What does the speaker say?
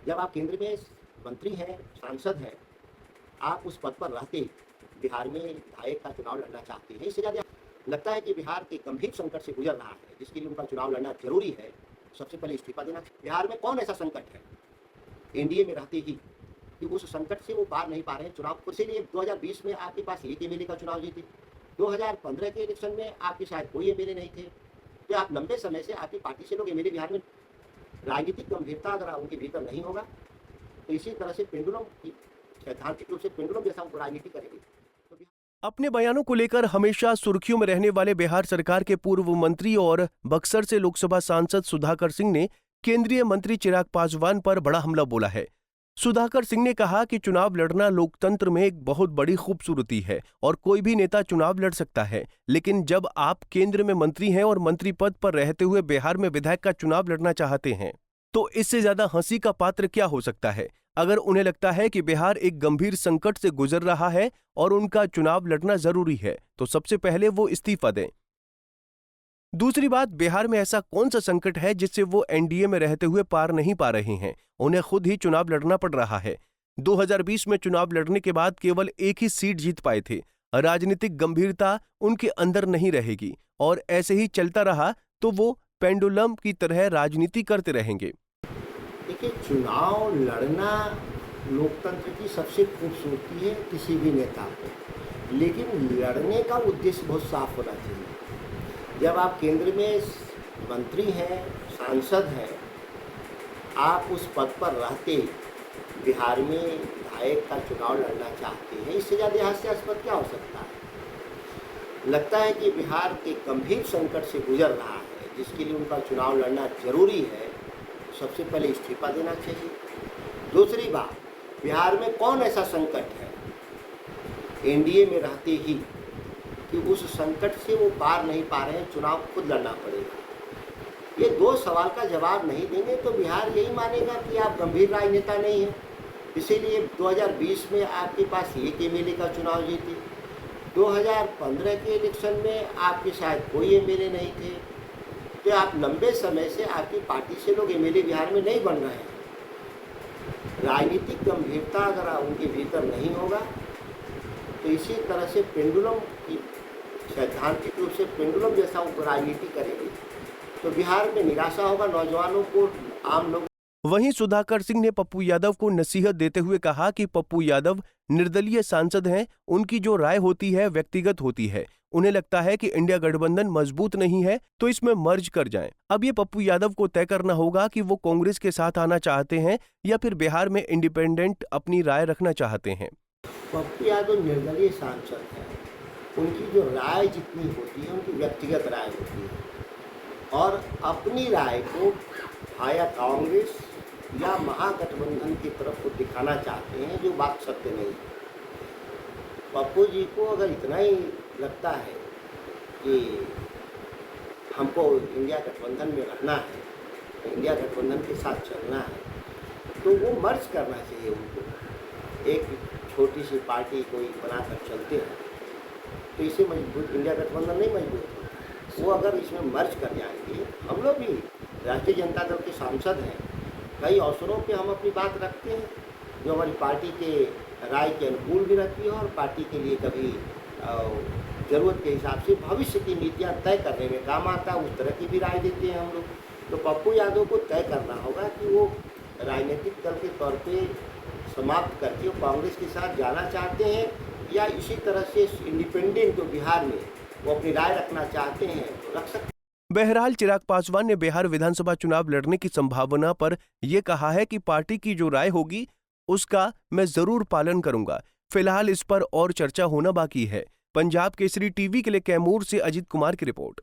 जब आप केंद्र में मंत्री हैं, सांसद हैं, आप उस पद पर रहते बिहार में विधायक का चुनाव लड़ना चाहते हैं। इससे ज़्यादा लगता है कि बिहार के गंभीर संकट से गुजर रहा है, जिसके लिए उनका चुनाव लड़ना जरूरी है। सबसे पहले इस्तीफा देना। बिहार में कौन ऐसा संकट है एनडीए में रहते ही कि उस संकट से वो पार नहीं पा रहे हैं चुनाव को। इसीलिए 2020 में आपके पास एक एमएलए का चुनाव जीते, 2015 के इलेक्शन में आपके शायद कोई एमएलए नहीं थे। तो आप लंबे समय से आपकी पार्टी से लोग एमएलए बिहार में, राजनीतिक गंभीरता अगर उनके भीतर नहीं होगा तो इसी तरह से पेंडुलम की सैद्धांतिक रूप से पेंडुलम जैसा उनको राजनीति करेगी। अपने बयानों को लेकर हमेशा सुर्खियों में रहने वाले बिहार सरकार के पूर्व मंत्री और बक्सर से लोकसभा सांसद सुधाकर सिंह ने केंद्रीय मंत्री चिराग पासवान पर बड़ा हमला बोला है। सुधाकर सिंह ने कहा कि चुनाव लड़ना लोकतंत्र में एक बहुत बड़ी खूबसूरती है और कोई भी नेता चुनाव लड़ सकता है, लेकिन जब आप केंद्र में मंत्री हैं और मंत्री पद पर रहते हुए बिहार में विधायक का चुनाव लड़ना चाहते हैं तो इससे ज्यादा हंसी का पात्र क्या हो सकता है। अगर उन्हें लगता है कि बिहार एक गंभीर संकट से गुजर रहा है और उनका चुनाव लड़ना जरूरी है तो सबसे पहले वो इस्तीफा दें। दूसरी बात, बिहार में ऐसा कौन सा संकट है जिससे वो एनडीए में रहते हुए पार नहीं पा रहे हैं। उन्हें खुद ही चुनाव लड़ना पड़ रहा है। 2020 में चुनाव लड़ने के बाद केवल एक ही सीट जीत पाए थे। राजनीतिक गंभीरता उनके अंदर नहीं रहेगी और ऐसे ही चलता रहा तो वो पेंडुलम की तरह राजनीति करते रहेंगे। देखिए, चुनाव लड़ना लोकतंत्र की सबसे खूबसूरती है किसी भी नेता को, लेकिन लड़ने का उद्देश्य बहुत साफ होना चाहिए। जब आप केंद्र में मंत्री हैं, सांसद हैं, आप उस पद पर रहते बिहार में विधायक का चुनाव लड़ना चाहते हैं, इससे ज़्यादा हास्यास्पद क्या हो सकता है। लगता है कि बिहार के गंभीर संकट से गुजर रहा है, जिसके लिए उनका चुनाव लड़ना जरूरी है। सबसे पहले इस्तीफा देना चाहिए। दूसरी बात, बिहार में कौन ऐसा संकट है एनडीए में रहते ही कि उस संकट से वो पार नहीं पा रहे हैं, चुनाव खुद लड़ना पड़ेगा। ये दो सवाल का जवाब नहीं देंगे तो बिहार यही मानेगा कि आप गंभीर राजनेता नहीं हैं। इसीलिए 2020 में आपके पास एक एमएलए का चुनाव जीते, 2015 के इलेक्शन में आपके शायद कोई एमएलए नहीं थे। तो आप लंबे समय से आपकी पार्टी से लोग एमएलए बिहार में नहीं बन रहे हैं। राजनीतिक गंभीरता अगर उनके भीतर नहीं होगा तो इसी तरह से पेंडुलम की सैद्धांतिक रूप से पेंडुलम जैसा वो राजनीति करेगी तो बिहार में निराशा होगा नौजवानों को, आम लोग। वहीं सुधाकर सिंह ने पप्पू यादव को नसीहत देते हुए कहा कि पप्पू यादव निर्दलीय सांसद हैं, उनकी जो राय होती है व्यक्तिगत होती है। उन्हें लगता है कि इंडिया गठबंधन मजबूत नहीं है तो इसमें मर्ज कर जाएं। अब ये पप्पू यादव को तय करना होगा कि वो कांग्रेस के साथ आना चाहते हैं या फिर बिहार में इंडिपेंडेंट अपनी राय रखना चाहते हैं। पप्पू यादव निर्दलीय सांसद हैं, उनकी जो राय जितनी होती है उनकी व्यक्तिगत राय होती है और अपनी राय को हाया कांग्रेस या महागठबंधन की तरफ को दिखाना चाहते हैं, जो बात सत्य नहीं है। पप्पू जी को अगर इतना ही लगता है कि हमको इंडिया गठबंधन में रहना है, इंडिया गठबंधन के साथ चलना है, तो वो मर्ज करना चाहिए उनको। एक छोटी सी पार्टी कोई बनाकर चलते हैं तो इसे मजबूत इंडिया गठबंधन नहीं मजबूत होता। वो अगर इसमें मर्ज कर जाएंगे, हम लोग भी राष्ट्रीय जनता दल के सांसद हैं, कई अवसरों पे हम अपनी बात रखते हैं जो हमारी पार्टी के राय के अनुकूल भी रहती है और पार्टी के लिए कभी ज़रूरत के हिसाब से भविष्य की नीतियाँ तय करने में काम आता है, उस तरह की भी राय देते हैं हम लोग। तो पप्पू यादव को तय करना होगा कि वो राजनीतिक दल के तौर पे समाप्त करके वो कांग्रेस के साथ जाना चाहते हैं या इसी तरह से इंडिपेंडेंट जो बिहार में वो अपनी राय रखना चाहते हैं तो रख सकते। बहरहाल चिराग पासवान ने बिहार विधानसभा चुनाव लड़ने की संभावना पर यह कहा है कि पार्टी की जो राय होगी उसका मैं जरूर पालन करूंगा। फिलहाल इस पर और चर्चा होना बाकी है। पंजाब केसरी टीवी के लिए कैमूर से अजीत कुमार की रिपोर्ट।